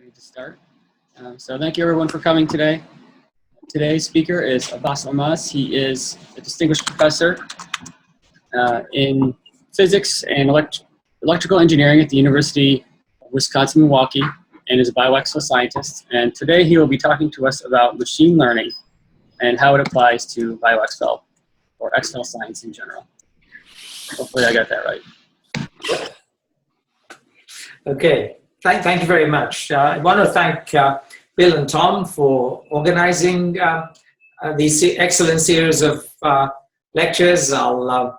ready to start. So thank you everyone for coming today. Today's speaker is Abbas Ourmazd. He is a distinguished professor in physics and electrical engineering at the University of Wisconsin-Milwaukee and is a BioXFEL scientist. And today he will be talking to us about machine learning and how it applies to BioXFEL or XFEL science in general. Hopefully I got that right. Okay, thank you very much. I want to thank Bill and Tom for organizing these excellent series of lectures. The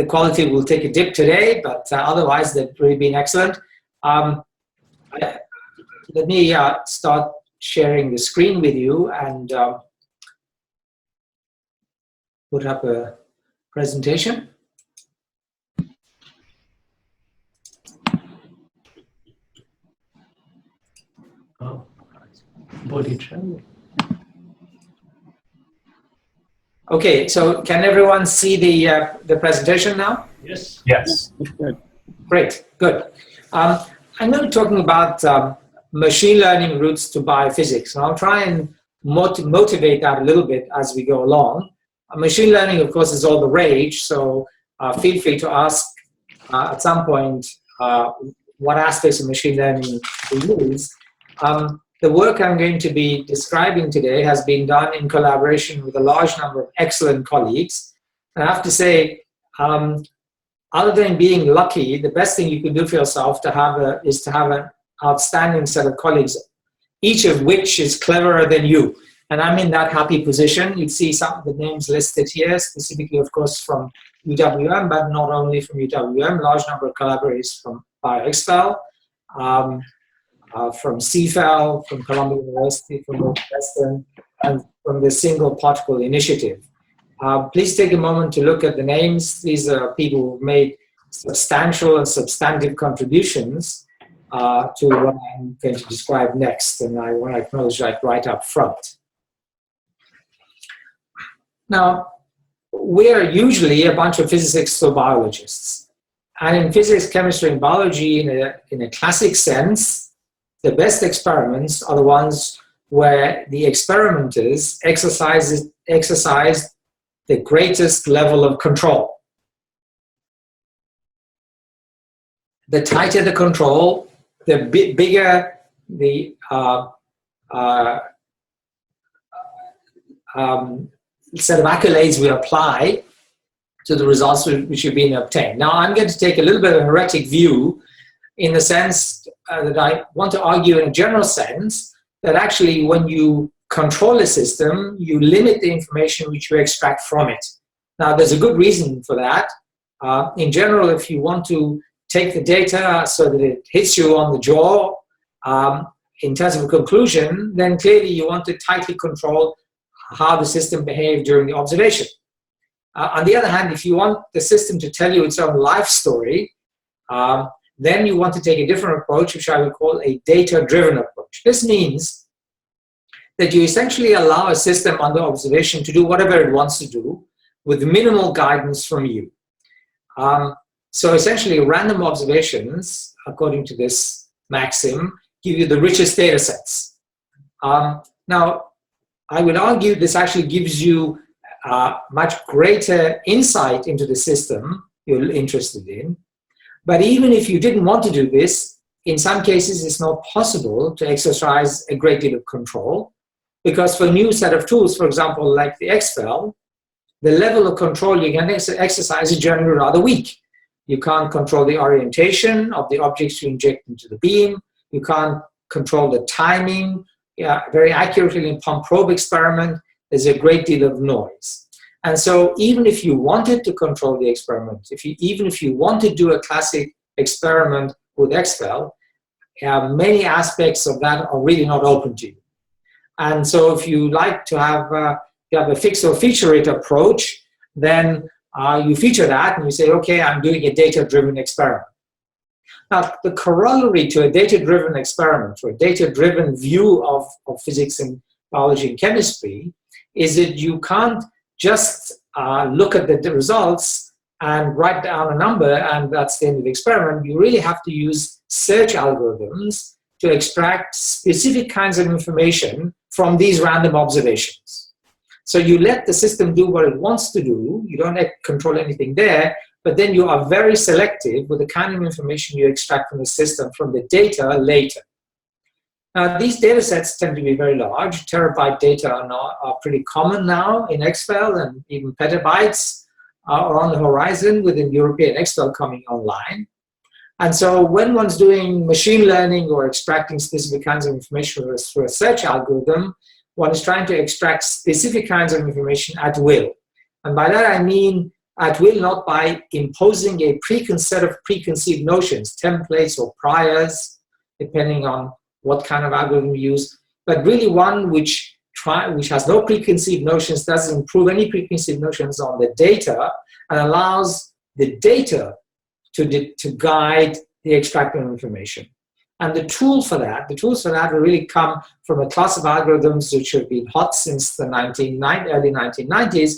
quality will take a dip today, but otherwise they've really been excellent. Let me start sharing the screen with you and put up a presentation. Oh, body channel. Okay, so can everyone see the presentation now? Yes. Yes. Good. Great, good. I'm going to be talking about machine learning routes to biophysics, and I'll try and motivate that a little bit as we go along. Machine learning, of course, is all the rage, so feel free to ask at some point what aspects of machine learning we use. The work I'm going to be describing today has been done in collaboration with a large number of excellent colleagues. And I have to say, other than being lucky, the best thing you can do for yourself is to have an outstanding set of colleagues, each of which is cleverer than you. And I'm in that happy position. You see some of the names listed here, specifically, of course, from UWM, but not only from UWM, large number of collaborators from BioXFEL, from CFEL, from Columbia University, from Northwestern, and from the Single Particle Initiative. Please take a moment to look at the names. These are people who've made substantial and substantive contributions to what I'm going to describe next, and I want to acknowledge that right up front. Now, we're usually a bunch of physicists or biologists. And in physics, chemistry, and biology, in a classic sense, the best experiments are the ones where the experimenters exercise the greatest level of control. The tighter the control, the bigger the set of accolades we apply to the results which have been obtained. Now, I'm going to take a little bit of a heretic view in the sense that I want to argue in a general sense that actually when you control a system, you limit the information which you extract from it. Now, there's a good reason for that. In general, if you want to take the data so that it hits you on the jaw in terms of a conclusion, then clearly you want to tightly control how the system behaved during the observation. On the other hand, if you want the system to tell you its own life story, then you want to take a different approach, which I would call a data-driven approach. This means that you essentially allow a system under observation to do whatever it wants to do with minimal guidance from you. So essentially, random observations, according to this maxim, give you the richest data sets. Now, I would argue this actually gives you much greater insight into the system you're interested in. But even if you didn't want to do this, in some cases it's not possible to exercise a great deal of control, because for a new set of tools, for example, like the XFEL, the level of control you can exercise is generally rather weak. You can't control the orientation of the objects you inject into the beam. You can't control the timing. Very accurately in pump-probe experiment, there's a great deal of noise. And so even if you wanted to control the experiment, even if you want to do a classic experiment with XFEL, many aspects of that are really not open to you. And so if you like to have a fix or feature it approach, then you feature that and you say, okay, I'm doing a data-driven experiment. Now, the corollary to a data-driven experiment, or a data-driven view of physics and biology and chemistry, is that you can't just look at the results and write down a number and that's the end of the experiment. You really have to use search algorithms to extract specific kinds of information from these random observations. So you let the system do what it wants to do, you don't control anything there, but then you are very selective with the kind of information you extract from the system, from the data later. Now, these data sets tend to be very large. Terabyte data are pretty common now in XFEL, and even petabytes are on the horizon within European XFEL coming online. And so when one's doing machine learning or extracting specific kinds of information through a search algorithm, one is trying to extract specific kinds of information at will. And by that I mean at will, not by imposing a set of preconceived notions, templates or priors, depending on what kind of algorithm you use, but really one which has no preconceived notions, doesn't improve any preconceived notions on the data, and allows the data to guide the extracting information. And the tools for that will really come from a class of algorithms which have been hot since the early 1990s,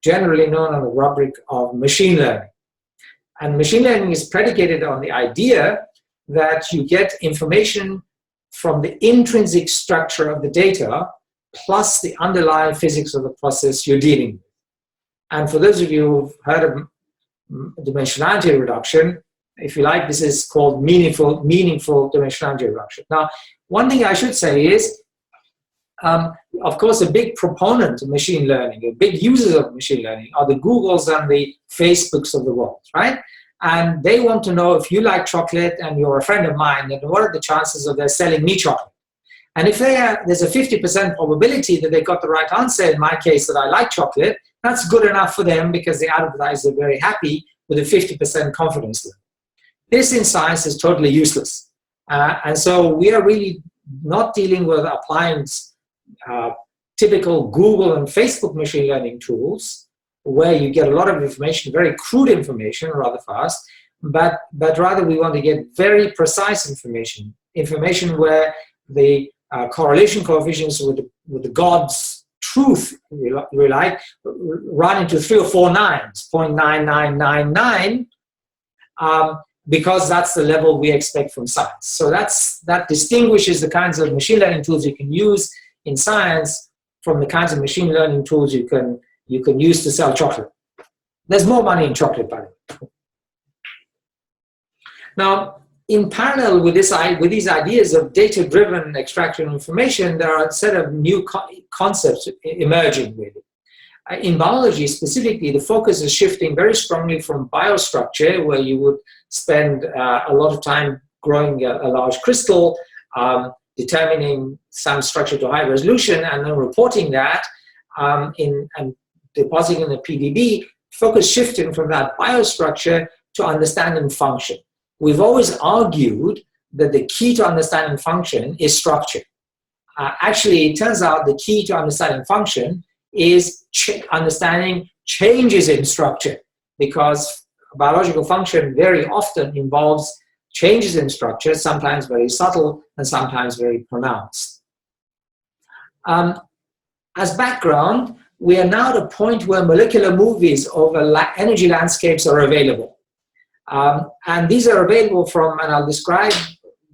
generally known on the rubric of machine learning. And machine learning is predicated on the idea that you get information from the intrinsic structure of the data plus the underlying physics of the process you're dealing with. And for those of you who've heard of dimensionality reduction, if you like, this is called meaningful dimensionality reduction. Now, one thing I should say is, of course, a big proponent of machine learning, a big users of machine learning are the Googles and the Facebooks of the world, right? And they want to know, if you like chocolate and you're a friend of mine, then what are the chances of their selling me chocolate? And if there's a 50% probability that they got the right answer, in my case, that I like chocolate, that's good enough for them because the advertisers are very happy with a 50% confidence level. This in science is totally useless. And so we are really not dealing with applying typical Google and Facebook machine learning tools, where you get a lot of information, very crude information, rather fast, but rather we want to get very precise information where the correlation coefficients with the God's truth, we like, run into 3 or 4 nines, 0.9999, because that's the level we expect from science. So that distinguishes the kinds of machine learning tools you can use in science from the kinds of machine learning tools you can use to sell chocolate. There's more money in chocolate, by the way. Now, in parallel with these ideas of data-driven extraction of information, there are a set of new concepts emerging, really. In biology, specifically, the focus is shifting very strongly from biostructure, where you would spend a lot of time growing a large crystal, determining some structure to high resolution, and then reporting that and depositing in the PDB, focus shifting from that biostructure to understanding function. We've always argued that the key to understanding function is structure. Actually, it turns out the key to understanding function is understanding changes in structure, because biological function very often involves changes in structure, sometimes very subtle and sometimes very pronounced. As background, we are now at a point where molecular movies over energy landscapes are available. And these are available from, and I'll describe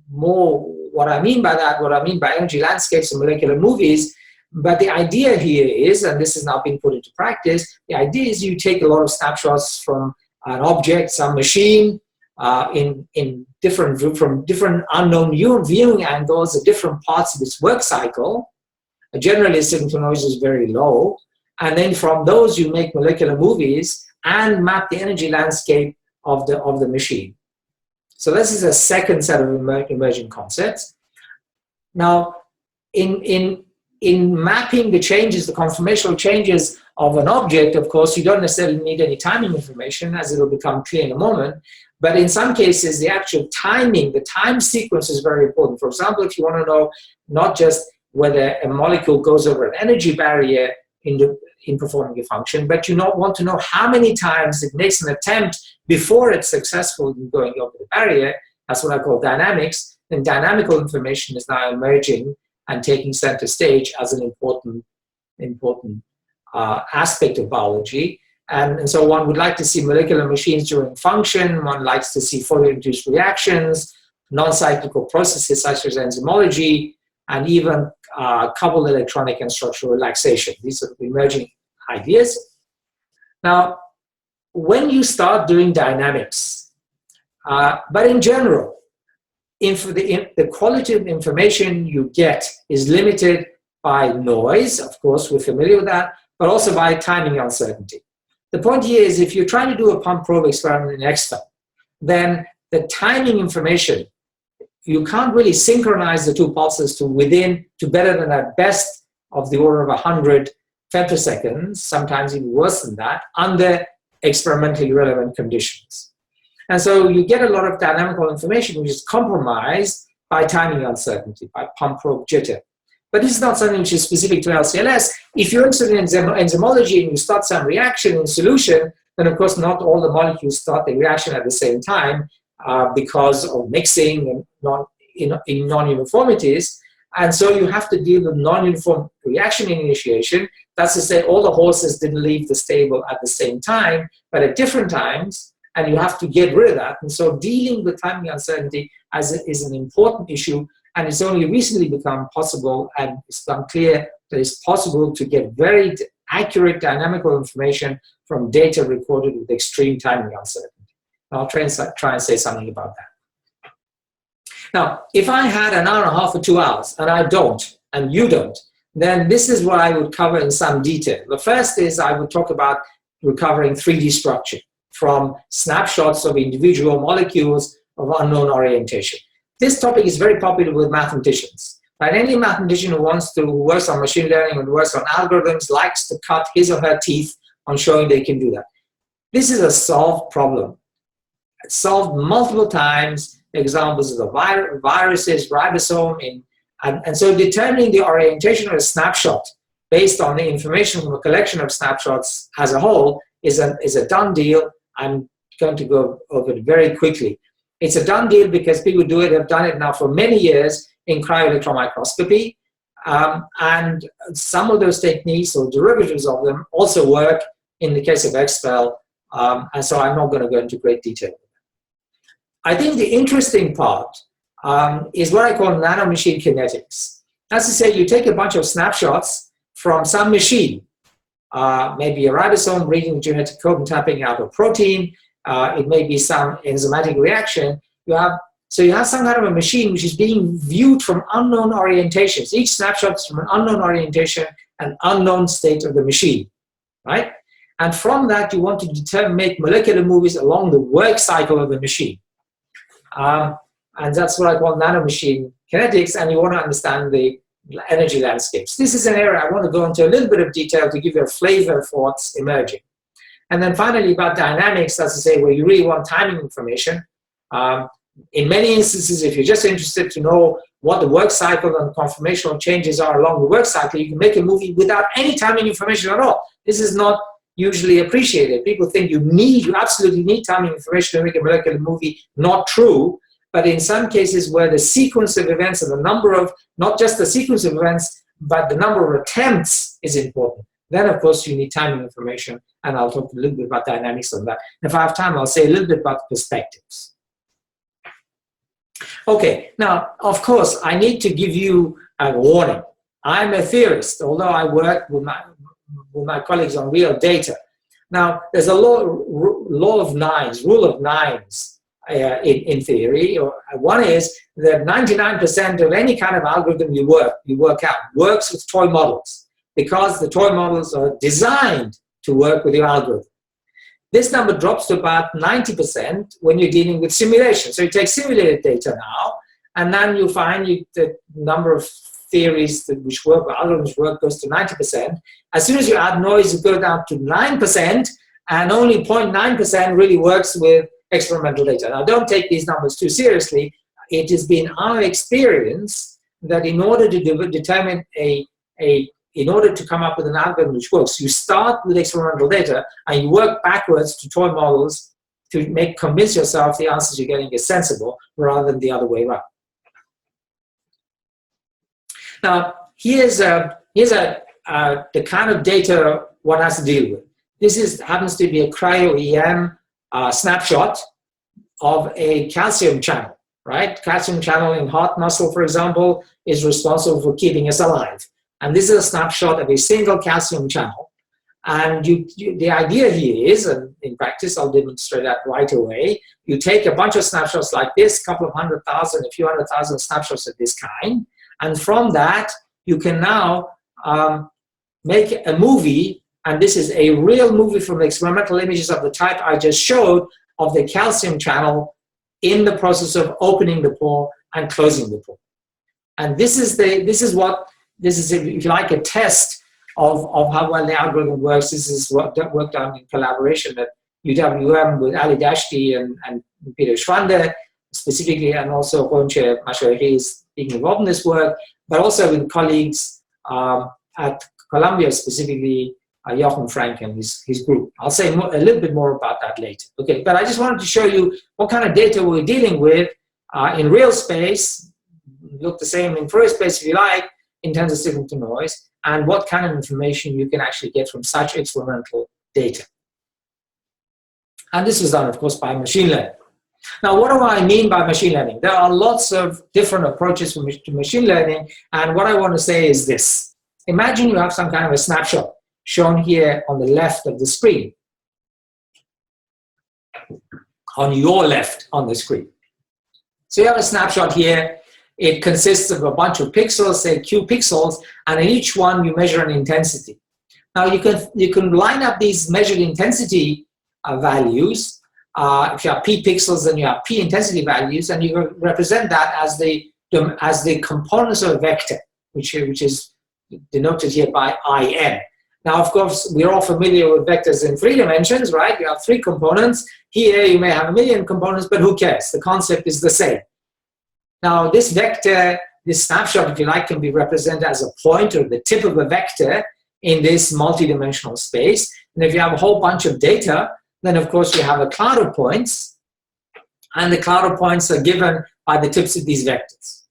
more what I mean by that, what I mean by energy landscapes and molecular movies. But the idea here is, and this is now being put into practice, the idea is you take a lot of snapshots from an object, some machine, from different unknown viewing angles at different parts of its work cycle. Generally, signal to noise is very low. And then from those, you make molecular movies and map the energy landscape of the machine. So this is a second set of emerging concepts. Now, in mapping the changes, the conformational changes of an object, of course, you don't necessarily need any timing information, as it will become clear in a moment. But in some cases, the actual timing, the time sequence is very important. For example, if you want to know not just whether a molecule goes over an energy barrier in performing a function, but you want to know how many times it makes an attempt before it's successful in going over the barrier. That's what I call dynamics. And dynamical information is now emerging and taking center stage as an important aspect of biology. And so one would like to see molecular machines during function. One likes to see fully induced reactions, non-cyclical processes such as enzymology, and even coupled electronic and structural relaxation. These are emerging ideas. Now, when you start doing dynamics, but in general, the quality of information you get is limited by noise, of course, we're familiar with that, but also by timing uncertainty. The point here is if you're trying to do a pump probe experiment in XFEL, then the timing information, you can't really synchronize the two pulses to better than at best of the order of 100 femtoseconds, sometimes even worse than that, under experimentally relevant conditions. And so you get a lot of dynamical information which is compromised by timing uncertainty, by pump probe jitter. But this is not something which is specific to LCLS. If you're interested in enzymology and you start some reaction in solution, then of course not all the molecules start the reaction at the same time because of mixing and non-uniformities. And so you have to deal with non-uniform reaction initiation. That's to say all the horses didn't leave the stable at the same time, but at different times, and you have to get rid of that. And so dealing with timing uncertainty is an important issue, and it's only recently become possible, and it's become clear that it's possible to get very accurate dynamical information from data recorded with extreme timing uncertainty. I'll try and say something about that. Now, if I had an hour and a half or 2 hours, and I don't, and you don't, then this is what I would cover in some detail. The first is I would talk about recovering 3D structure from snapshots of individual molecules of unknown orientation. This topic is very popular with mathematicians. Right? Any mathematician who works on machine learning and works on algorithms likes to cut his or her teeth on showing they can do that. This is a solved problem. It's solved multiple times. Examples of the viruses, ribosome, and so determining the orientation of a snapshot based on the information from a collection of snapshots as a whole is a done deal. I'm going to go over it very quickly. It's a done deal because people have done it now for many years in cryo-electron microscopy, and some of those techniques or derivatives of them also work in the case of XFEL, and so I'm not going to go into great detail. I think the interesting part is what I call nanomachine kinetics. That's to say, you take a bunch of snapshots from some machine, maybe a ribosome reading genetic code and tapping out a protein. It may be some enzymatic reaction. So you have some kind of a machine which is being viewed from unknown orientations. Each snapshot is from an unknown orientation and unknown state of the machine, right? And from that, you want to make molecular movies along the work cycle of the machine. And that's what I call nanomachine kinetics, and you want to understand the energy landscapes. This is an area I want to go into a little bit of detail to give you a flavor for what's emerging. And then finally about dynamics, that's to say where you really want timing information. In many instances, if you're just interested to know what the work cycle and conformational changes are along the work cycle, you can make a movie without any timing information at all. This is not usually appreciated. People think you absolutely need timing information to make a molecular movie. Not true. But in some cases where the sequence of events and the number of, not just the sequence of events, but the number of attempts is important, then of course you need timing information, and I'll talk a little bit about dynamics on that. And if I have time, I'll say a little bit about perspectives. Okay, now, of course, I need to give you a warning. I'm a theorist, although I work with my colleagues on real data. Now, there's a rule of nines, in theory. One is that 99% of any kind of algorithm you work out works with toy models, because the toy models are designed to work with your algorithm. This number drops to about 90% when you're dealing with simulation. So you take simulated data now, and then you find the number of theories which work, or algorithms work, goes to 90%. As soon as you add noise, it goes down to 9%, and only 0.9% really works with experimental data. Now, don't take these numbers too seriously. It has been our experience that in order to determine in order to come up with an algorithm which works, you start with experimental data and you work backwards to toy models to convince yourself the answers you're getting is sensible, rather than the other way around. Now, here's the kind of data one has to deal with. This happens to be a cryo-EM snapshot of a calcium channel. right? Calcium channel in heart muscle, for example, is responsible for keeping us alive. And this is a snapshot of a single calcium channel. And the idea here is, and in practice, I'll demonstrate that right away, you take a bunch of snapshots like this, a couple of 100,000, a few 100,000 snapshots of this kind, and from that, you can now make a movie, and this is a real movie from experimental images of the type I just showed of the calcium channel in the process of opening the pore and closing the pore. And this is, if you like, a test of how well the algorithm works. This is work done in collaboration at UWM with Ali Dashti and Peter Schwander, specifically, and also Gonche Mashoeri is being involved in this work, but also with colleagues at Columbia, specifically Jochen Frank and his group. I'll say a little bit more about that later. Okay, but I just wanted to show you what kind of data we're dealing with in real space, look the same in Fourier space if you like, in terms of signal to noise, and what kind of information you can actually get from such experimental data. And this is done, of course, by machine learning. Now, what do I mean by machine learning? There are lots of different approaches to machine learning, and what I want to say is this. Imagine you have some kind of a snapshot shown here on the left of the screen, on your left on the screen. So you have a snapshot here. It consists of a bunch of pixels, say Q pixels, and in each one you measure an intensity. Now you can line up these measured intensity values. If you have P pixels, then you have P intensity values, and you represent that as the components of a vector, which is denoted here by IN. Now, of course, we're all familiar with vectors in 3 dimensions, right? You have 3 components. Here you may have 1,000,000 components, but who cares? The concept is the same. Now, this vector, this snapshot, if you like, can be represented as a point or the tip of a vector in this multidimensional space. And if you have a whole bunch of data, then of course you have a cloud of points, and the cloud of points are given by the tips of these vectors.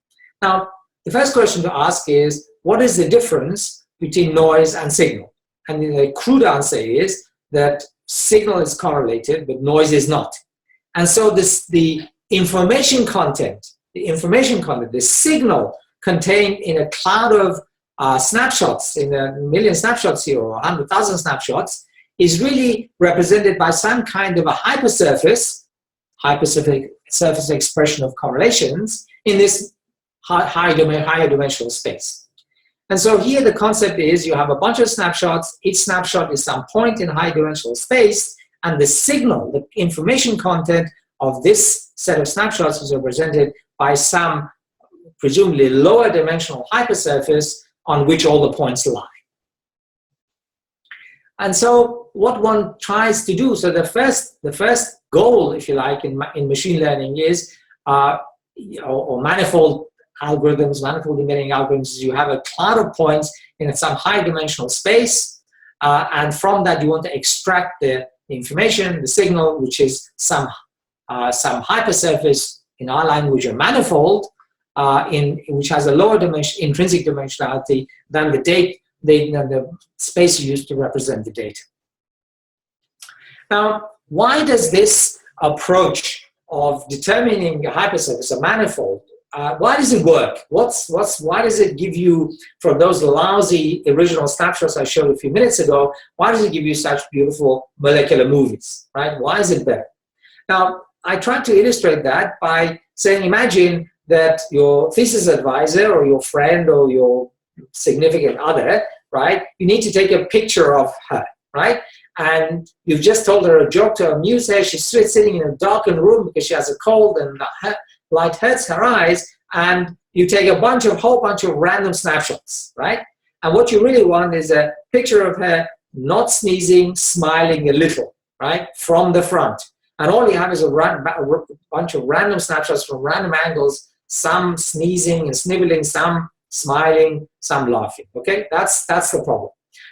Now, the first question to ask is, what is the difference between noise and signal? And the crude answer is that signal is correlated, but noise is not. And so the information content, the signal contained in a cloud of snapshots, in 1,000,000 snapshots here, or 100,000 snapshots, is really represented by some kind of a hypersurface expression of correlations in this higher dimensional space. And so here the concept is you have a bunch of snapshots. Each snapshot is some point in high dimensional space, and the signal, the information content of this set of snapshots is represented by some presumably lower dimensional hypersurface on which all the points lie. And so what one tries to do, so the first goal, if you like, in machine learning is, or manifold algorithms, manifold embedding algorithms, is you have a cloud of points in some high dimensional space, and from that you want to extract the information, the signal, which is some hypersurface, in our language, a manifold, which has a lower intrinsic dimensionality than the space used to represent the data. Now, why does this approach of determining a hypersurface, a manifold, why does it work? Why does it give you, from those lousy original snapshots I showed a few minutes ago, why does it give you such beautiful molecular movies, right? Why is it better? Now, I tried to illustrate that by saying, imagine that your thesis advisor or your friend or your significant other, right, you need to take a picture of her, right? And you've just told her a joke to amuse her. She's sitting in a darkened room because she has a cold and the light hurts her eyes, and you take a whole bunch of random snapshots, right? And what you really want is a picture of her not sneezing, smiling a little, right, from the front. And all you have is a bunch of random snapshots from random angles, some sneezing and sniveling, some smiling, some laughing, okay? That's the problem.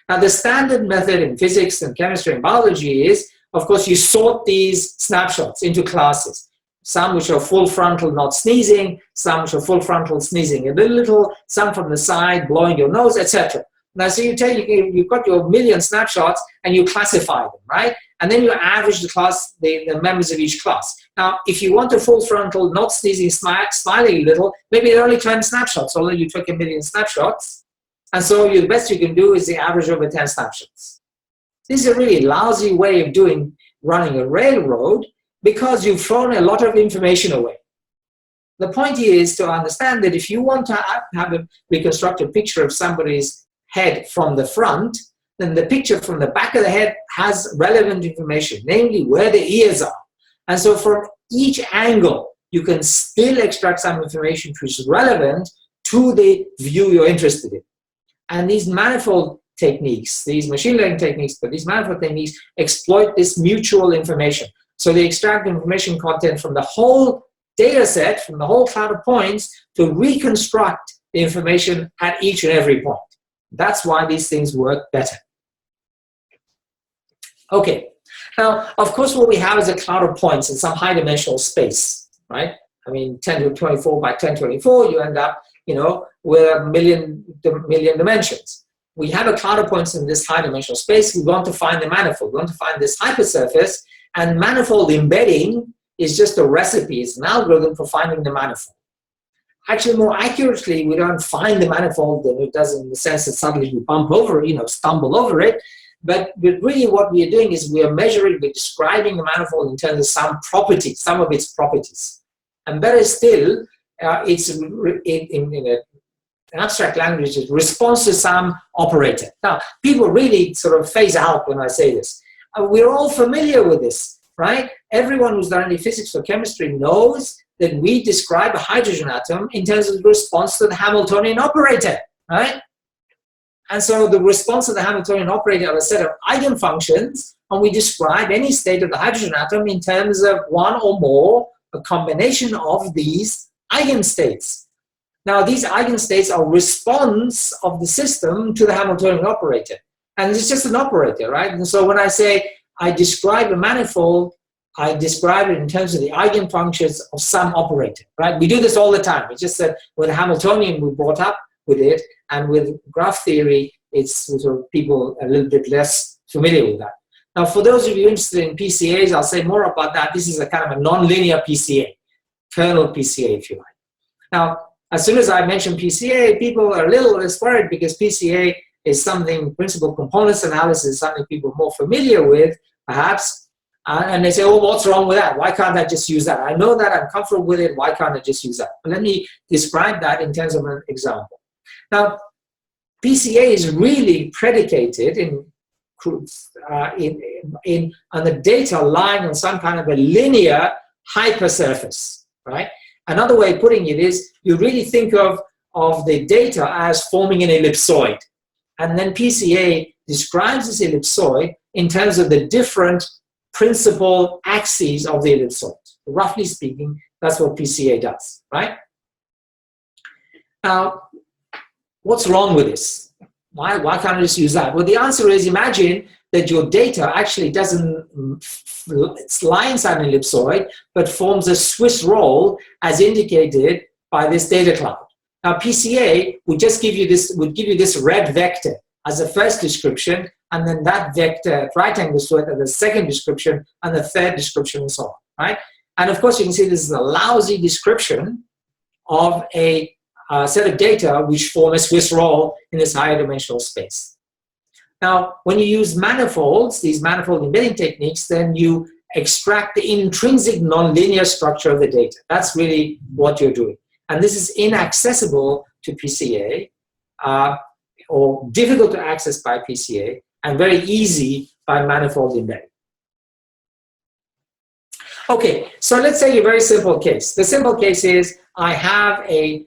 Now, the standard method in physics and chemistry and biology is, of course, you sort these snapshots into classes. Some which are full frontal, not sneezing, some which are full frontal, sneezing a little, some from the side, blowing your nose, etc. Now, so you've got your 1,000,000 snapshots and you classify them, right? and then you average the class, the members of each class. Now, if you want a full frontal, not sneezing, smiling a little, maybe there are only 10 snapshots, although you took 1 million snapshots. And so the best you can do is the average over 10 snapshots. This is a really lousy way of running a railroad because you've thrown a lot of information away. The point here is to understand that if you want to reconstruct a picture of somebody's head from the front, then the picture from the back of the head has relevant information, namely where the ears are. And so from each angle, you can still extract some information which is relevant to the view you're interested in. And these manifold techniques, these machine learning techniques, but these manifold techniques exploit this mutual information. So they extract information content from the whole data set, from the whole cloud of points, to reconstruct the information at each and every point. That's why these things work better. Okay, now, of course, what we have is a cloud of points in some high-dimensional space, right? I mean, 10 to 24 by 1024, you end up, with a million dimensions. We have a cloud of points in this high-dimensional space. We want to find the manifold. We want to find this hypersurface, and manifold embedding is just a recipe. It's an algorithm for finding the manifold. Actually, more accurately, we don't find the manifold than it does in the sense that suddenly we bump over, stumble over it. But really what we are doing is we are measuring, we're describing the manifold in terms of some properties, some of its properties. And better still, it's in an abstract language, it responds to some operator. Now, people really sort of phase out when I say this. We're all familiar with this, right? Everyone who's done any physics or chemistry knows that we describe a hydrogen atom in terms of the response to the Hamiltonian operator, right? And so the response of the Hamiltonian operator are a set of eigenfunctions, and we describe any state of the hydrogen atom in terms of one or more, a combination of these eigenstates. Now, these eigenstates are response of the system to the Hamiltonian operator. And it's just an operator, right? And so when I say I describe a manifold, I describe it in terms of the eigenfunctions of some operator, right? We do this all the time. It's just that with Hamiltonian, we brought up with it, and with graph theory, it's sort of people a little bit less familiar with that. Now, for those of you interested in PCAs, I'll say more about that. This is a kind of a nonlinear PCA, kernel PCA, if you like. Now, as soon as I mention PCA, people are a little less worried because PCA is something, principal components analysis, something people are more familiar with, perhaps. And they say, oh, what's wrong with that? Why can't I just use that? I know that, I'm comfortable with it. Why can't I just use that? But let me describe that in terms of an example. Now, PCA is really predicated on the data lying on some kind of a linear hypersurface, right? Another way of putting it is you really think of the data as forming an ellipsoid. And then PCA describes this ellipsoid in terms of the different principal axes of the ellipsoid. Roughly speaking, that's what PCA does, right? Now, what's wrong with this? Why can't I just use that? Well, the answer is, imagine that your data actually doesn't lie inside an ellipsoid, but forms a Swiss roll as indicated by this data cloud. Now, PCA would just give you this red vector as a first description, and then that vector at right angles to it as the second description, and the third description, and so on, right? And of course, you can see this is a lousy description of a set of data which form a Swiss roll in this higher dimensional space. Now, when you use manifolds, these manifold embedding techniques, then you extract the intrinsic nonlinear structure of the data. That's really what you're doing. And this is inaccessible to PCA, or difficult to access by PCA, and very easy by manifold embedding. Okay, so let's take a very simple case. The simple case is I have a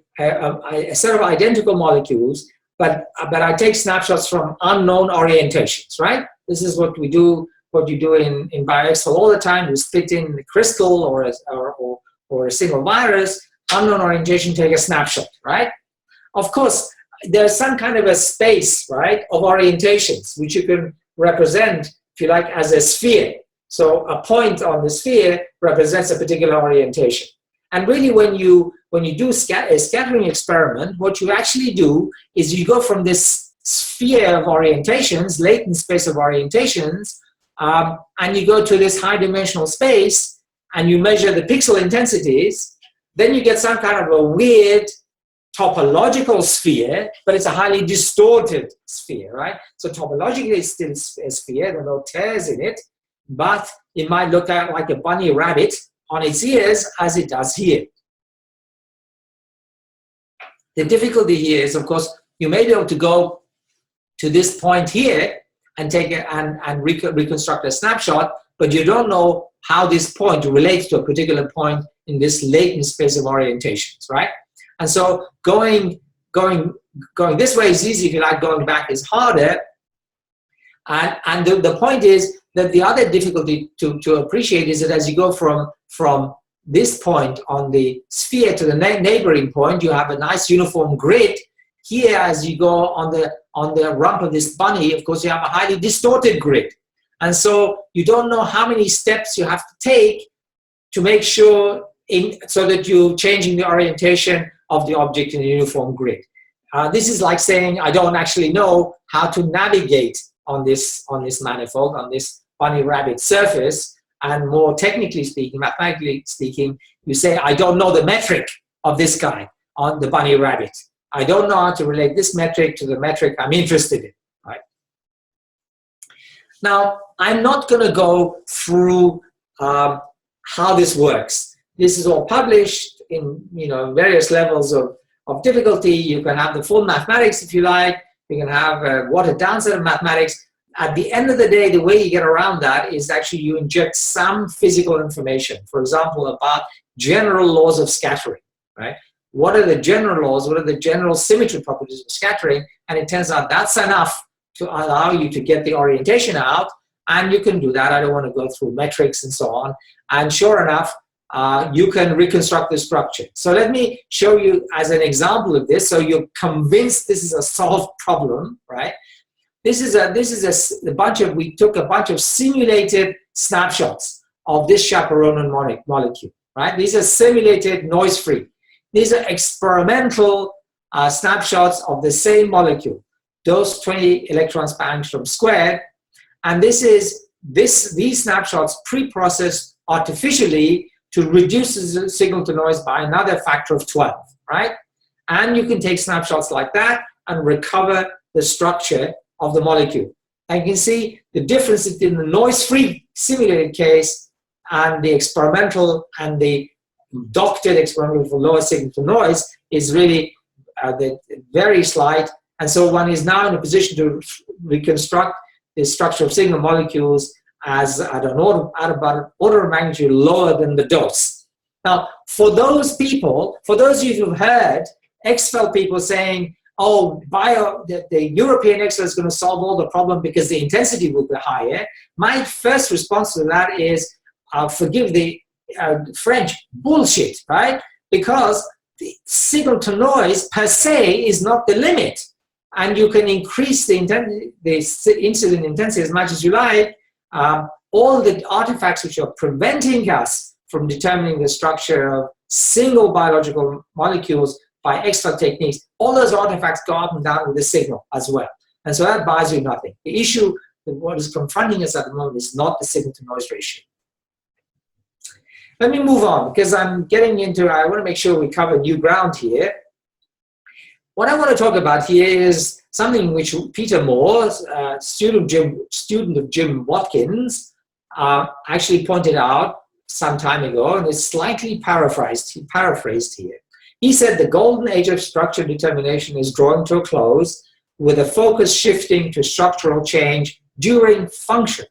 set of identical molecules, but I take snapshots from unknown orientations, right? This is what we do, what you do in BioXFEL all the time. You split in a crystal or a single virus, unknown orientation, take a snapshot, right? Of course, there's some kind of a space, right, of orientations, which you can represent, if you like, as a sphere. So a point on the sphere represents a particular orientation. And really, when you do a scattering experiment, what you actually do is you go from this sphere of orientations, latent space of orientations, and you go to this high dimensional space and you measure the pixel intensities, then you get some kind of a weird topological sphere, but it's a highly distorted sphere, right? So topologically it's still a sphere, there are no tears in it, but it might look like a bunny rabbit on its ears as it does here. The difficulty here is, of course, you may be able to go to this point here and take it and reconstruct a snapshot, but you don't know how this point relates to a particular point in this latent space of orientations, right? And so going this way is easy, if you like, going back is harder. And the point is that the other difficulty to appreciate is that as you go from this point on the sphere to the neighboring point, you have a nice uniform grid. Here, as you go on the rump of this bunny, of course, you have a highly distorted grid. And so you don't know how many steps you have to take to make sure so that you're changing the orientation of the object in a uniform grid. This is like saying, I don't actually know how to navigate on this manifold, on this bunny rabbit surface. And more technically speaking, mathematically speaking, you say, I don't know the metric of this guy on the bunny rabbit. I don't know how to relate this metric to the metric I'm interested in, right? Now, I'm not going to go through how this works. This is all published in various levels of difficulty. You can have the full mathematics if you like. You can have a watered down set of mathematics. At the end of the day, the way you get around that is actually you inject some physical information. For example, about general laws of scattering, right? What are the general laws? What are the general symmetry properties of scattering? And it turns out that's enough to allow you to get the orientation out. And you can do that. I don't want to go through metrics and so on. And sure enough, you can reconstruct the structure. So let me show you as an example of this. So you're convinced this is a solved problem, right? We took a bunch of simulated snapshots of this chaperone molecule, right? These are simulated noise-free. These are experimental snapshots of the same molecule, dose 20 electrons per angstrom squared. And these snapshots pre-processed artificially to reduce the signal to noise by another factor of 12, right? And you can take snapshots like that and recover the structure of the molecule. And you can see the difference between the noise-free simulated case and the experimental and the doctored experimental for lower signal to noise is really very slight. And so one is now in a position to reconstruct the structure of signal molecules as at about an order of magnitude lower than the dose. Now, for those people, for those of you who've heard XFEL people saying, oh, the European XFEL is going to solve all the problem because the intensity will be higher, my first response to that is, forgive the French, bullshit, right? Because the signal to noise per se is not the limit. And you can increase the incident intensity as much as you like. All the artifacts which are preventing us from determining the structure of single biological molecules by XFEL techniques, all those artifacts go up and down with the signal as well. And so that buys you nothing. The issue, what is confronting us at the moment, is not the signal to noise ratio. Let me move on, because I'm getting into, I want to make sure we cover new ground here. What I want to talk about here is something which Peter Moore, student of Jim Watkins, actually pointed out some time ago, and it's slightly paraphrased here. He said the golden age of structure determination is drawing to a close, with a focus shifting to structural change during function.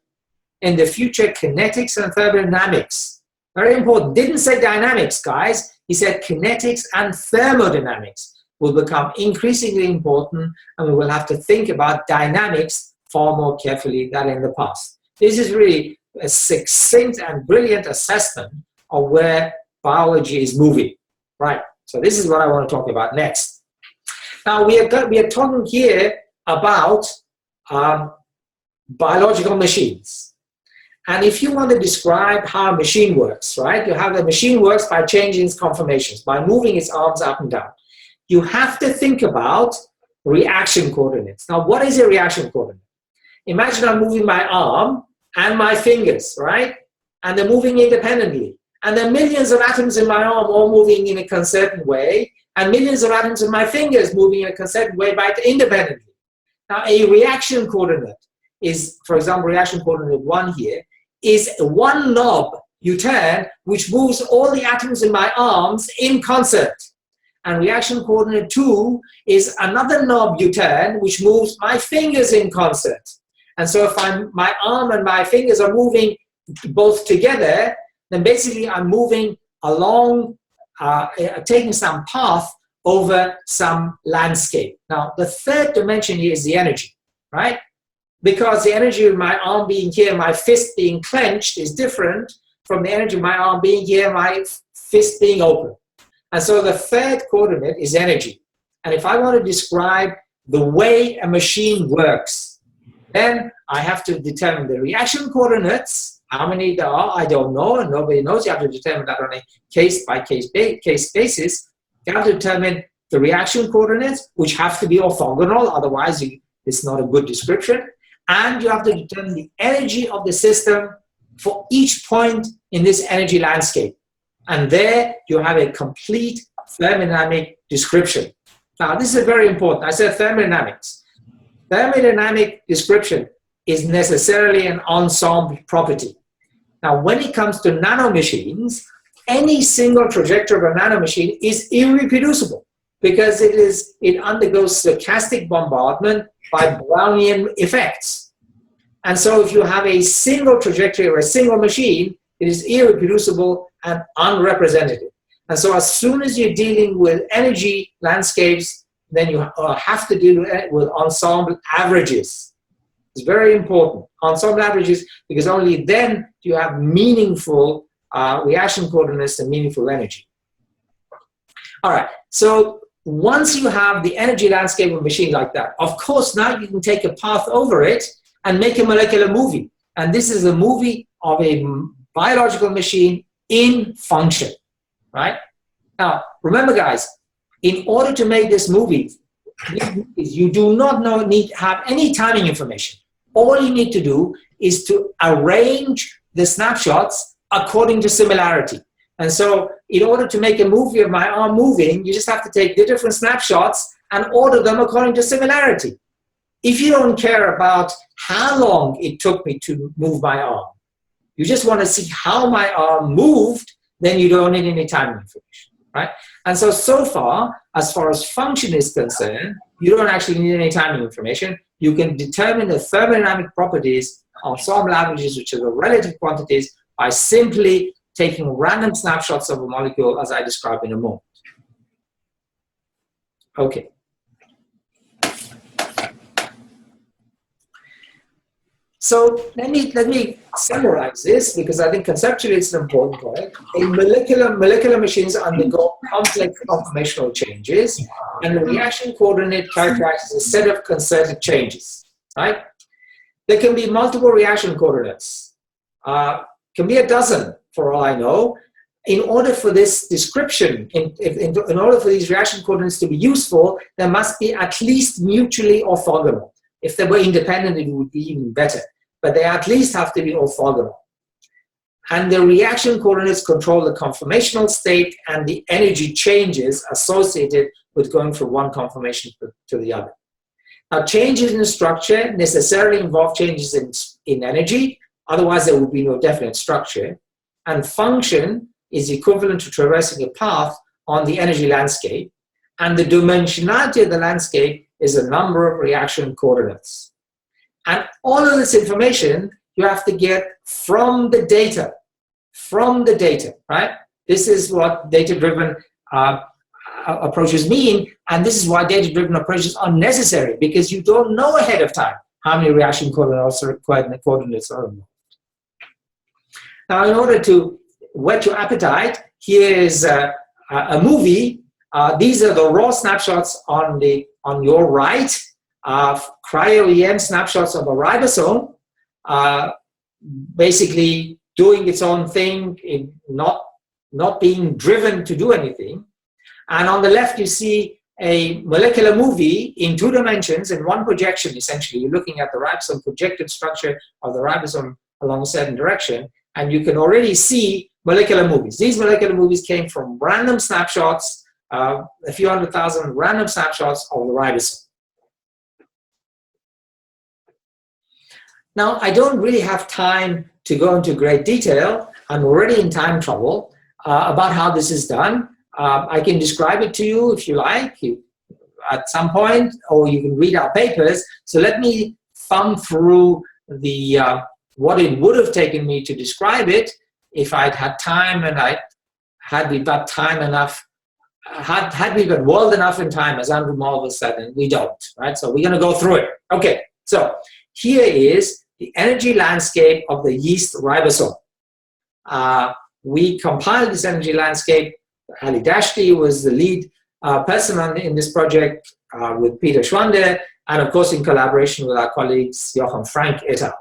In the future, kinetics and thermodynamics, very important, didn't say dynamics, guys. He said kinetics and thermodynamics will become increasingly important, and we will have to think about dynamics far more carefully than in the past. This is really a succinct and brilliant assessment of where biology is moving. Right, so this is what I want to talk about next. Now, we are talking here about biological machines. And if you want to describe how a machine works, right, you have a machine works by changing its conformations, by moving its arms up and down. You have to think about reaction coordinates. Now, what is a reaction coordinate? Imagine I'm moving my arm, and my fingers, right? And they're moving independently. And there are millions of atoms in my arm all moving in a certain way, and millions of atoms in my fingers moving in a certain way, but independently. Now, a reaction coordinate is, for example, reaction coordinate 1 here, is one knob you turn, which moves all the atoms in my arms in concert. And reaction coordinate 2 is another knob you turn, which moves my fingers in concert. And so if my arm and my fingers are moving both together, then basically I'm moving along, taking some path over some landscape. Now, the third dimension here is the energy, right? Because the energy of my arm being here, my fist being clenched is different from the energy of my arm being here, my fist being open. And so the third coordinate is energy. And if I want to describe the way a machine works, then I have to determine the reaction coordinates. How many there are, I don't know, and nobody knows. You have to determine that on a case-by-case basis. You have to determine the reaction coordinates, which have to be orthogonal, otherwise it's not a good description. And you have to determine the energy of the system for each point in this energy landscape. And there you have a complete thermodynamic description. Now, this is very important. I said thermodynamics. Thermodynamic description is necessarily an ensemble property. Now, when it comes to nanomachines, any single trajectory of a nanomachine is irreproducible because it undergoes stochastic bombardment by Brownian effects. And so if you have a single trajectory or a single machine, it is irreproducible and unrepresentative. And so as soon as you're dealing with energy landscapes, then you have to deal with ensemble averages. It's very important. Ensemble averages, because only then do you have meaningful reaction coordinates and meaningful energy. All right, so once you have the energy landscape of a machine like that, of course, now you can take a path over it and make a molecular movie. And this is a movie of a biological machine in function, right? Now, remember, guys, in order to make this movie, you do not need to have any timing information. All you need to do is to arrange the snapshots according to similarity. And so in order to make a movie of my arm moving, you just have to take the different snapshots and order them according to similarity. If you don't care about how long it took me to move my arm, you just want to see how my arm moved, then you don't need any timing information, right? And so far as function is concerned, you don't actually need any timing information. You can determine the thermodynamic properties, ensemble averages, which are the relative quantities, by simply taking random snapshots of a molecule, as I describe in a moment. Okay. So let me summarize this, because I think conceptually it's an important point. In molecular machines undergo complex conformational changes, and the reaction coordinate characterizes a set of concerted changes, right? There can be multiple reaction coordinates. Can be a dozen, for all I know. In order for this description, in order for these reaction coordinates to be useful, there must be at least mutually orthogonal. If they were independent, it would be even better. But they at least have to be orthogonal. And the reaction coordinates control the conformational state and the energy changes associated with going from one conformation to the other. Now, changes in the structure necessarily involve changes in energy, otherwise there would be no definite structure. And function is equivalent to traversing a path on the energy landscape. And the dimensionality of the landscape is a number of reaction coordinates. And all of this information you have to get from the data, right? This is what data-driven approaches mean, and this is why data-driven approaches are necessary, because you don't know ahead of time how many reaction coordinates are involved. Now, in order to whet your appetite, here is a movie. These are the raw snapshots on your right. Cryo-EM snapshots of a ribosome, basically doing its own thing, not being driven to do anything. And on the left, you see a molecular movie in 2 dimensions, in one projection, essentially. You're looking at the ribosome projected structure of the ribosome along a certain direction, and you can already see molecular movies. These molecular movies came from random snapshots, a few 100,000 random snapshots of the ribosome. Now, I don't really have time to go into great detail. I'm already in time trouble about how this is done. I can describe it to you if you like at some point, or you can read our papers. So let me thumb through the what it would have taken me to describe it if I'd had time, and had we got time enough, had we got world enough in time, as Andrew Mulville said, and we don't, right? So we're going to go through it. Okay, so here is the energy landscape of the yeast ribosome. We compiled this energy landscape. Ali Dashti was the lead person in this project with Peter Schwander, and of course in collaboration with our colleagues Jochen Frank et al.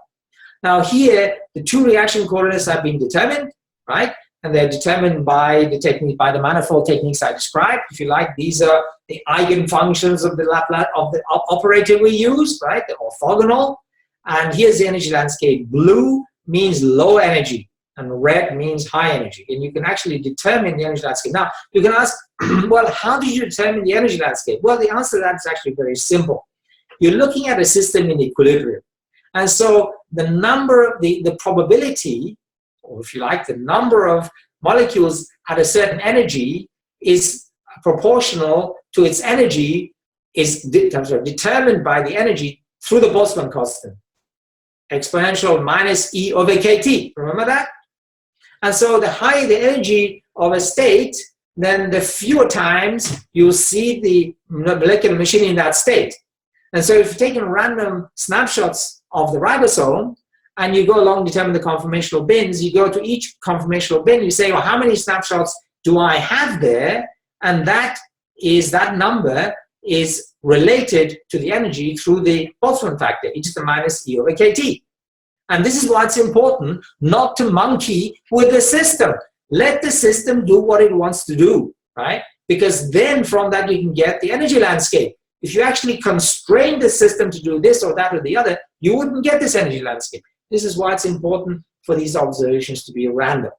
Now here, the two reaction coordinates have been determined, right? And they're determined by the technique, by the manifold techniques I described. If you like, these are the eigenfunctions of the Laplace of the operator we use, right? The orthogonal. And here's the energy landscape. Blue means low energy, and red means high energy. And you can actually determine the energy landscape. Now, you can ask, well, how did you determine the energy landscape? Well, the answer to that is actually very simple. You're looking at a system in equilibrium. And so the number, the probability, or if you like, the number of molecules at a certain energy is proportional to its energy, is determined by the energy through the Boltzmann constant, exponential minus E over KT. Remember that? And so the higher the energy of a state, then the fewer times you'll see the molecular machine in that state. And so if you've taken random snapshots of the ribosome, and you go along, determine the conformational bins, you go to each conformational bin, you say, well, how many snapshots do I have there? And that number is related to the energy through the Boltzmann factor, e to the minus E over KT. And this is why it's important not to monkey with the system. Let the system do what it wants to do, right? Because then from that you can get the energy landscape. If you actually constrain the system to do this or that or the other, you wouldn't get this energy landscape. This is why it's important for these observations to be random.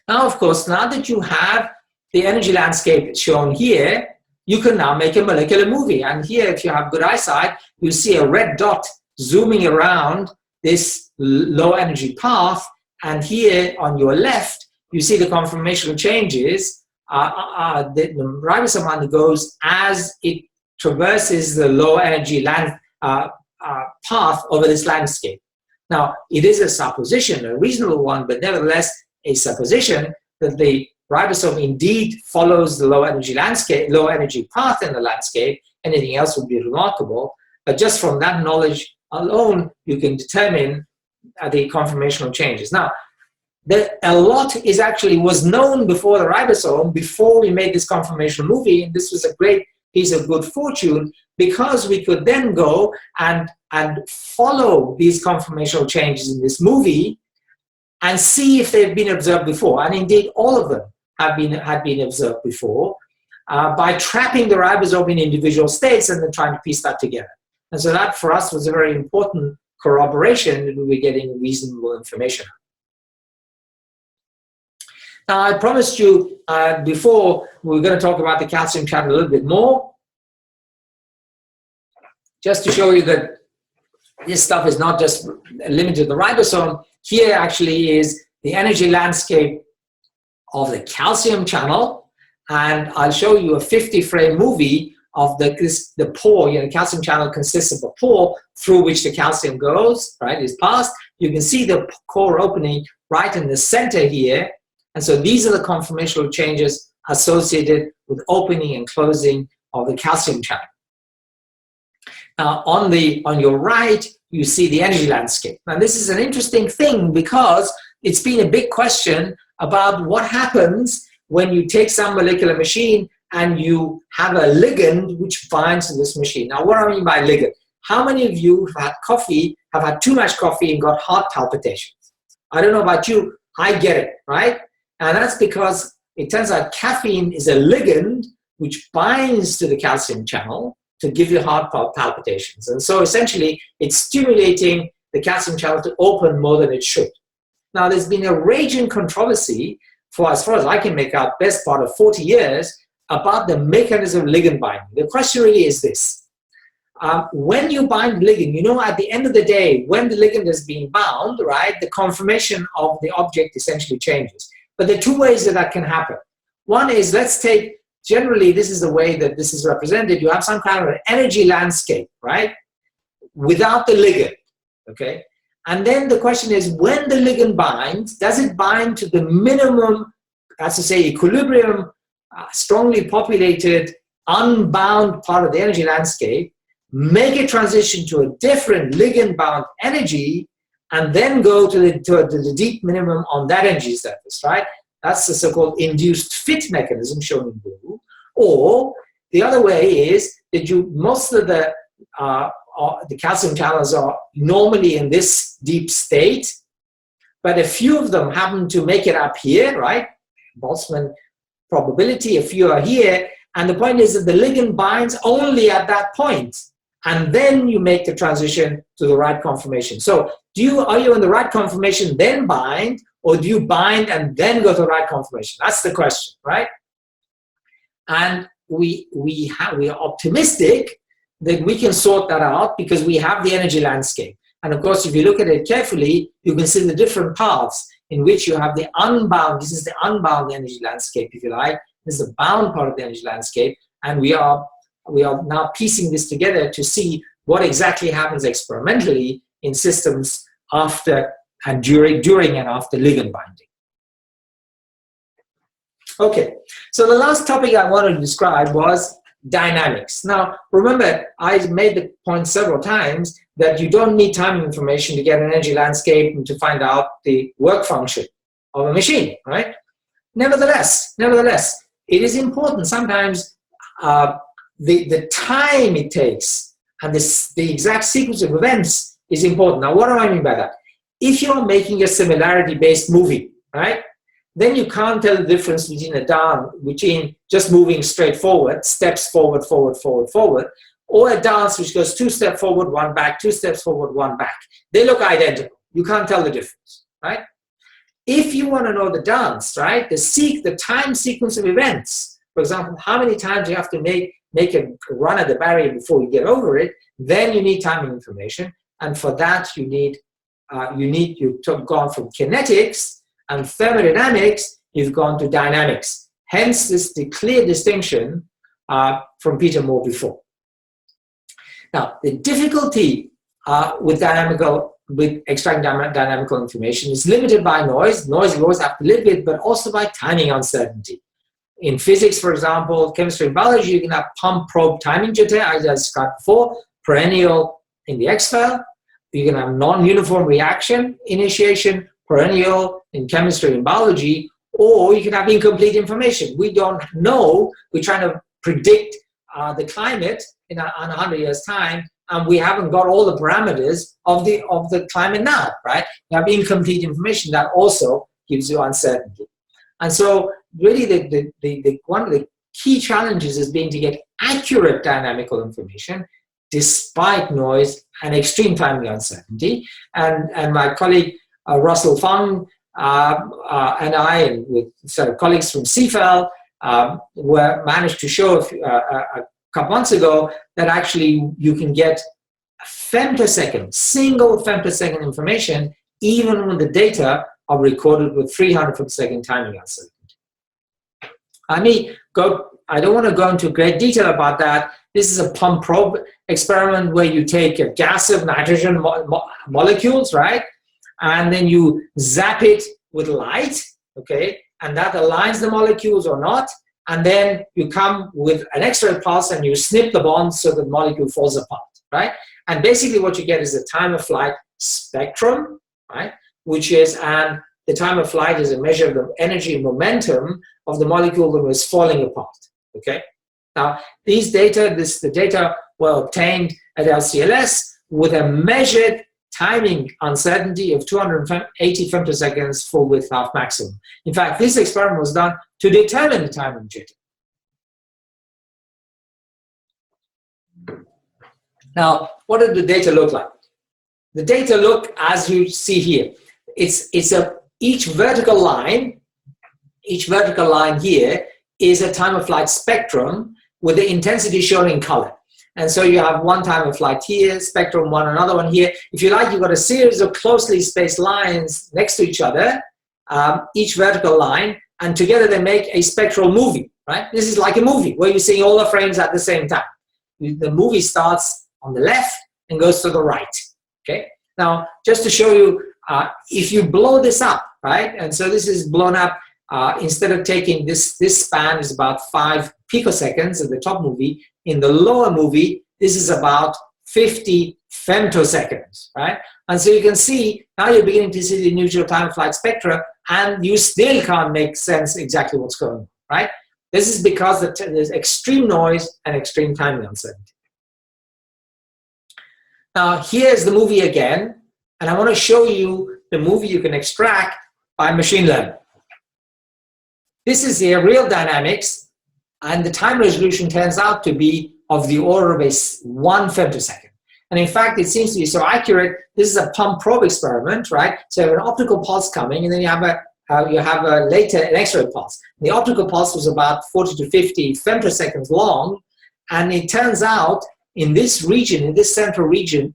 Now, of course, now that you have the energy landscape shown here, you can now make a molecular movie. And here, if you have good eyesight, you see a red dot zooming around this low energy path. And here on your left, you see the conformational changes the ribosome undergoes as it traverses the low energy path over this landscape. Now, it is a supposition, a reasonable one, but nevertheless a supposition that the ribosome indeed follows the low energy landscape, low energy path in the landscape. Anything else would be remarkable. But just from that knowledge alone, you can determine the conformational changes. Now, a lot was known before the ribosome, before we made this conformational movie, and this was a great piece of good fortune, because we could then go and follow these conformational changes in this movie and see if they've been observed before. And indeed, all of them had been observed before by trapping the ribosome in individual states and then trying to piece that together. And so that, for us, was a very important corroboration that we were getting reasonable information. Now, I promised you before we were going to talk about the calcium channel a little bit more, just to show you that this stuff is not just limited to the ribosome. Here actually is the energy landscape of the calcium channel, and I'll show you a 50-frame movie of the pore. The calcium channel consists of a pore through which the calcium goes, right, is passed. You can see the core opening right in the center here. And so these are the conformational changes associated with opening and closing of the calcium channel. Now, on your right, you see the energy landscape. Now, this is an interesting thing because it's been a big question about what happens when you take some molecular machine and you have a ligand which binds to this machine. Now, what do I mean by ligand? How many of you have had too much coffee and got heart palpitations? I don't know about you, I get it, right? And that's because it turns out caffeine is a ligand which binds to the calcium channel to give you heart palpitations. And so essentially, it's stimulating the calcium channel to open more than it should. Now, there's been a raging controversy for, as far as I can make out, best part of 40 years about the mechanism of ligand binding. The question really is this. When you bind ligand, you know, at the end of the day, when the ligand is being bound, right, the conformation of the object essentially changes. But there are two ways that that can happen. One is, let's take, generally, this is the way that this is represented. You have some kind of an energy landscape, right, without the ligand, okay? And then the question is, when the ligand binds, does it bind to the minimum, that's to say, equilibrium, strongly populated, unbound part of the energy landscape, make a transition to a different ligand-bound energy, and then go to the deep minimum on that energy surface, right? That's the so-called induced fit mechanism shown in blue. Or the other way is that most of the calcium channels are normally in this deep state, but a few of them happen to make it up here, right? Boltzmann probability, a few are here, and the point is that the ligand binds only at that point, and then you make the transition to the right conformation. So are you in the right conformation, then bind, or do you bind and then go to the right conformation? That's the question, right? And we are optimistic that we can sort that out because we have the energy landscape. And of course, if you look at it carefully, you can see the different paths in which you have the unbound, this is the unbound energy landscape, if you like. This is the bound part of the energy landscape. And we are now piecing this together to see what exactly happens experimentally in systems after and during and after ligand binding. Okay, so the last topic I wanted to describe was dynamics. Now, remember, I made the point several times that you don't need timing information to get an energy landscape and to find out the work function of a machine, right? Nevertheless, it is important sometimes the time it takes and the exact sequence of events is important. Now, what do I mean by that? If you're making a similarity-based movie, right, then you can't tell the difference between just moving straight forward, steps forward, or a dance which goes 2 steps forward, 1 back, 2 steps forward, 1 back. They look identical. You can't tell the difference, right? If you want to know the dance, right, the time sequence of events, for example, how many times you have to make a run at the barrier before you get over it, then you need timing information. And for that, you've gone from kinetics and thermodynamics, you've gone to dynamics. Hence, the clear distinction from Peter Moore before. Now, the difficulty with extracting dynamical information is limited by noise. Noise you always have to live with, but also by timing uncertainty. In physics, for example, chemistry and biology, you can have pump-probe timing jitter, as I described before, perennial in the XFEL. You can have non-uniform reaction initiation, perennial in chemistry and biology, or you can have incomplete information. We don't know. We're trying to predict the climate in 100 years' time, and we haven't got all the parameters of the climate now, right? You have incomplete information that also gives you uncertainty. And so really one of the key challenges is being to get accurate dynamical information despite noise and extreme timing uncertainty. And my colleague Russell Fung and I, and with colleagues from CFEL, managed to show a couple months ago that actually you can get femtosecond, single femtosecond information even when the data are recorded with 300 femtosecond timing uncertainty. I don't want to go into great detail about that. This is a pump probe experiment where you take a gas of nitrogen molecules, right? And then you zap it with light, okay? And that aligns the molecules or not. And then you come with an X-ray pulse and you snip the bonds so the molecule falls apart, right? And basically what you get is a time of flight spectrum, right? Which is, the time of flight is a measure of the energy and momentum of the molecule that was falling apart, okay? Now, the data were obtained at LCLS with a measured timing uncertainty of 280 femtoseconds full width half maximum. In fact, this experiment was done to determine the timing jitter. Now, what did the data look like? the data look as you see here. Each vertical line here is a time of flight spectrum with the intensity shown in color. And so you have one time of flight here, spectrum one, another one here. If you like, you've got a series of closely spaced lines next to each other, each vertical line, and together they make a spectral movie, right? This is like a movie where you're seeing all the frames at the same time. The movie starts on the left and goes to the right, okay? Now, just to show you, if you blow this up, right? And so this is blown up, instead of taking this span is about 5 picoseconds in the top movie. In the lower movie, this is about 50 femtoseconds, right? And so you can see, now you're beginning to see the unusual time of flight spectra, and you still can't make sense exactly what's going on, right? This is because there's extreme noise and extreme timing uncertainty. Now, here's the movie again, and I want to show you the movie you can extract by machine learning. This is the real dynamics, and the time resolution turns out to be of the order of 1 femtosecond. And in fact, it seems to be so accurate. This is a pump probe experiment, right? So you have an optical pulse coming, and then you have later an X-ray pulse. The optical pulse was about 40 to 50 femtoseconds long, and it turns out in this region, in this central region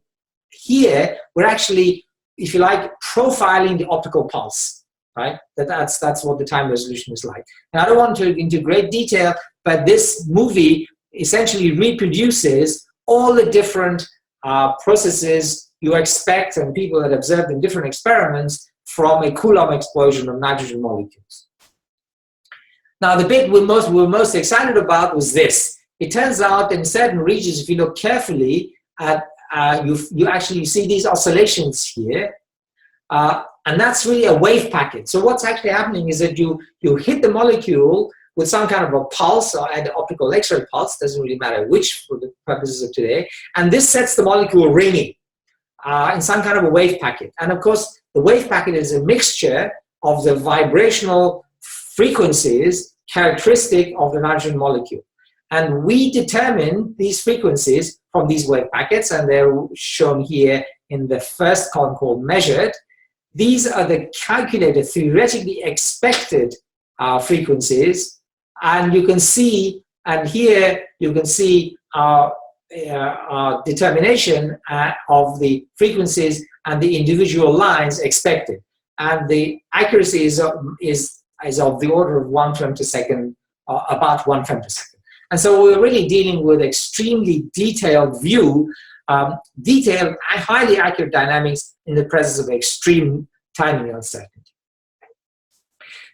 here, we're actually, if you like, profiling the optical pulse, right? That's what the time resolution is like. And I don't want to go into great detail, but this movie essentially reproduces all the different processes you expect and people that observed in different experiments from a Coulomb explosion of nitrogen molecules. Now, the bit we're most excited about was this. It turns out in certain regions, if you look carefully at, you actually see these oscillations here, and that's really a wave packet. So what's actually happening is that you hit the molecule with some kind of a pulse or an optical X-ray pulse, doesn't really matter which for the purposes of today, and this sets the molecule ringing in some kind of a wave packet. And of course, the wave packet is a mixture of the vibrational frequencies characteristic of the nitrogen molecule. And we determine these frequencies from these wave packets, and they're shown here in the first column called measured. These are the calculated, theoretically expected frequencies. And you can see, and here you can see our determination of the frequencies and the individual lines expected. And the accuracy is of the order of 1 femtosecond, about 1 femtosecond. And so we're really dealing with extremely detailed view, detailed, highly accurate dynamics in the presence of extreme timing uncertainty.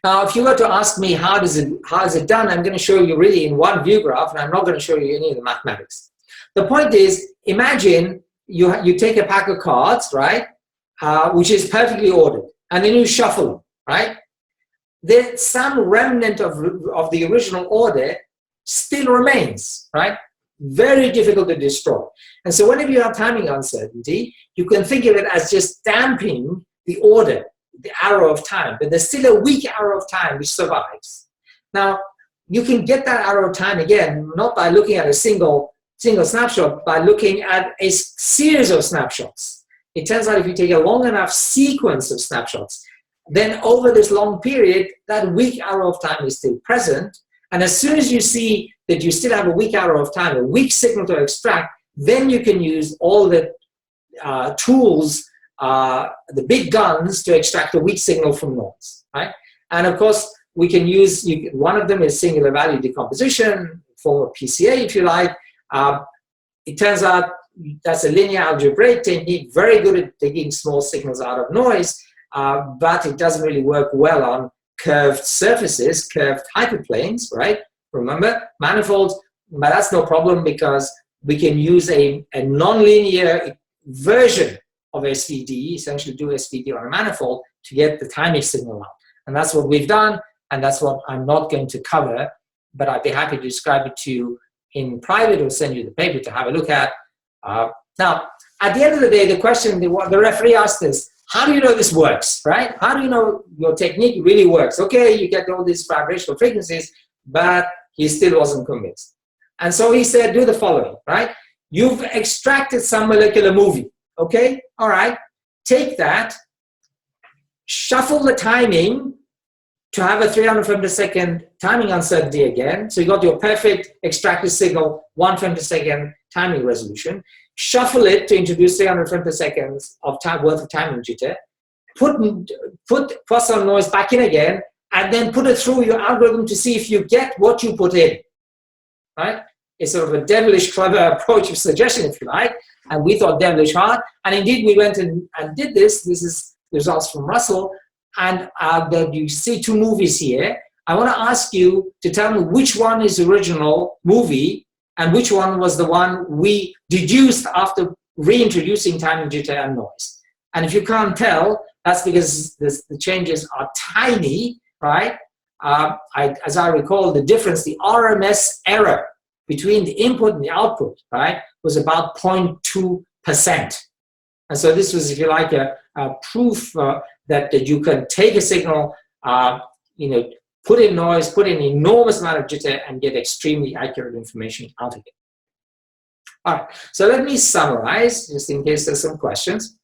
Now, if you were to ask me how is it done, I'm going to show you really in one view graph, and I'm not going to show you any of the mathematics. The point is, imagine you take a pack of cards, right, which is perfectly ordered, and then you shuffle them, right? There's some remnant of the original order still remains, right? Very difficult to destroy. And so whenever you have timing uncertainty, you can think of it as just damping the order, the arrow of time, but there's still a weak arrow of time which survives. Now, you can get that arrow of time again, not by looking at a single snapshot, by looking at a series of snapshots. It turns out if you take a long enough sequence of snapshots, then over this long period, that weak arrow of time is still present. And as soon as you see that you still have a weak arrow of time, a weak signal to extract, then you can use all the tools, the big guns, to extract a weak signal from noise, right? And of course, we can use, one of them is singular value decomposition, form of PCA, if you like. It turns out that's a linear algebraic technique, very good at taking small signals out of noise, but it doesn't really work well on curved surfaces, curved hyperplanes, right? Remember, manifolds, but that's no problem because we can use a nonlinear version of SVD, essentially do SVD on a manifold to get the timing signal out. And that's what we've done, and that's what I'm not going to cover, but I'd be happy to describe it to you in private or send you the paper to have a look at. Now, at the end of the day, the question the referee asked is, how do you know this works, right? How do you know your technique really works? Okay, you get all these vibrational frequencies, but he still wasn't convinced. And so he said, do the following, right? You've extracted some molecular movie, Okay, all right. Take that, shuffle the timing to have a 300 femtosecond timing uncertainty again. So you got your perfect extracted signal, 1 femtosecond timing resolution. Shuffle it to introduce 300 femtoseconds of time worth of timing jitter. Put some noise back in again, and then put it through your algorithm to see if you get what you put in. Right? It's sort of a devilish clever approach of suggestion, if you like. And we thought devilish hard. And indeed, we went and did this. This is the results from Russell. And you see 2 movies here. I want to ask you to tell me which one is the original movie and which one was the one we deduced after reintroducing timing jitter and noise. And if you can't tell, that's because the changes are tiny, right? As I recall, the difference, the RMS error between the input and the output, right, was about 0.2%. And so this was, if you like, a proof that you can take a signal, put in noise, put in an enormous amount of jitter, and get extremely accurate information out of it. All right, so let me summarize, just in case there's some questions.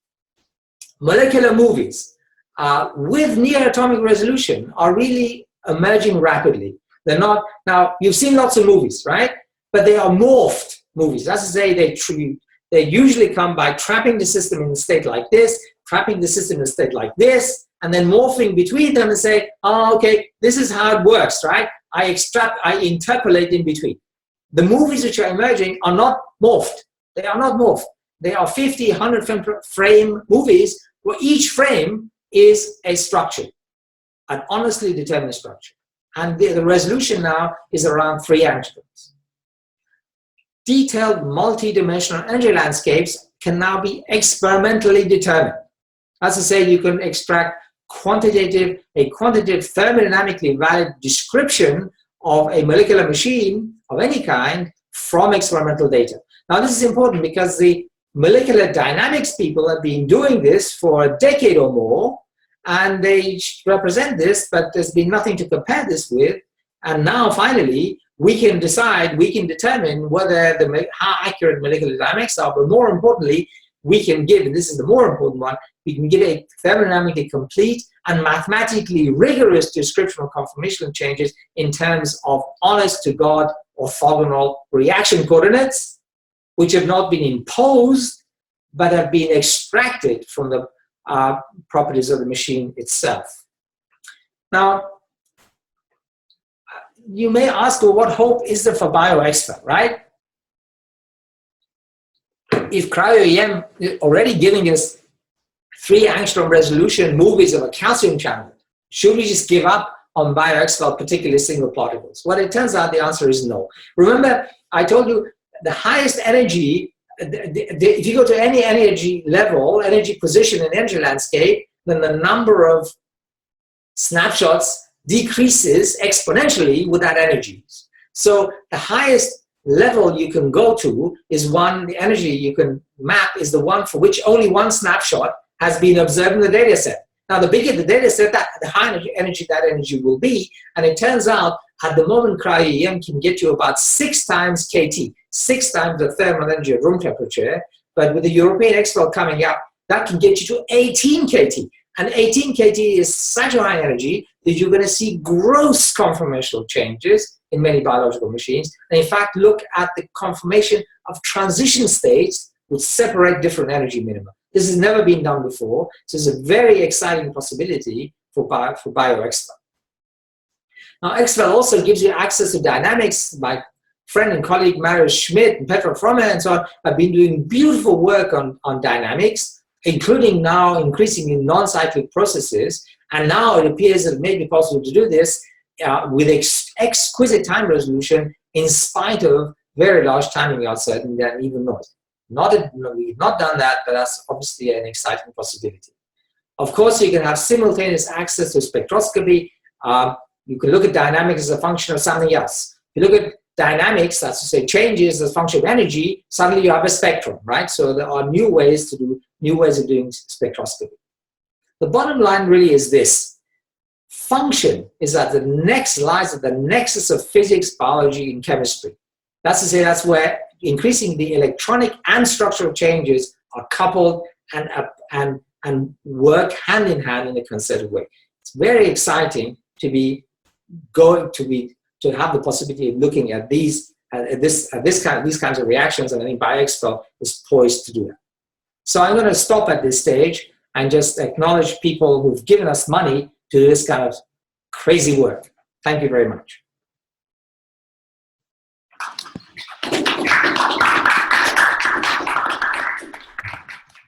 Molecular movies with near atomic resolution are really emerging rapidly. They're not, now you've seen lots of movies, right? But they are morphed movies. That's to say they usually come by trapping the system in a state like this, trapping the system in a state like this, and then morphing between them and say, oh, okay, this is how it works, right? I interpolate in between. The movies which are emerging are not morphed. They are not morphed. They are 50, 100 frame movies where each frame is a structure, an honestly determined structure. And the resolution now is around 3 angstroms. Detailed multi-dimensional energy landscapes can now be experimentally determined. As I say, you can extract a quantitative thermodynamically valid description of a molecular machine of any kind from experimental data. Now this is important because the molecular dynamics people have been doing this for a decade or more, and they represent this, but there's been nothing to compare this with. And now finally, we can decide, we can determine whether how accurate molecular dynamics are, but more importantly, we can give, and this is the more important one, we can give a thermodynamically complete and mathematically rigorous description of conformational changes in terms of honest-to-God orthogonal reaction coordinates, which have not been imposed, but have been extracted from the properties of the machine itself. Now, you may ask, well, what hope is there for BioXFEL, right? If cryo-EM is already giving us 3 angstrom resolution movies of a calcium channel, should we just give up on BioXFEL, particularly single particles? Well, it turns out the answer is no. Remember, I told you the highest energy, if you go to any energy level, energy position in energy landscape, then the number of snapshots decreases exponentially with that energy. So the highest level you can go to is the energy you can map is the one for which only 1 snapshot has been observed in the data set. Now, the bigger the data set, the higher energy that energy will be. And it turns out, at the moment, cryo-EM can get you about 6 times KT, 6 times the thermal energy at room temperature. But with the European XFEL coming up, that can get you to 18 KT. And 18 KT is such a high energy that you're going to see gross conformational changes in many biological machines. And in fact, look at the conformation of transition states which separate different energy minima. This has never been done before. So it's a very exciting possibility for BioXFEL. Now, XFEL also gives you access to dynamics. My friend and colleague Marius Schmidt and Fromme and so on have been doing beautiful work on dynamics, including now increasingly non-cyclic processes. And now it appears that it may be possible to do this with exquisite time resolution in spite of very large timing uncertainty and even noise. We've not done that, but that's obviously an exciting possibility. Of course, you can have simultaneous access to spectroscopy. You can look at dynamics as a function of something else. If you look at dynamics, that's to say changes as a function of energy, suddenly you have a spectrum, right? So there are new ways of doing spectroscopy. The bottom line really is this. Function is lies at the nexus of physics, biology, and chemistry. That's to say, that's where increasing the electronic and structural changes are coupled and work hand in hand in a concerted way. It's very exciting to have the possibility of looking at these kinds of reactions, and I think BioXFEL is poised to do that. So I'm going to stop at this stage and just acknowledge people who've given us money to do this kind of crazy work. Thank you very much.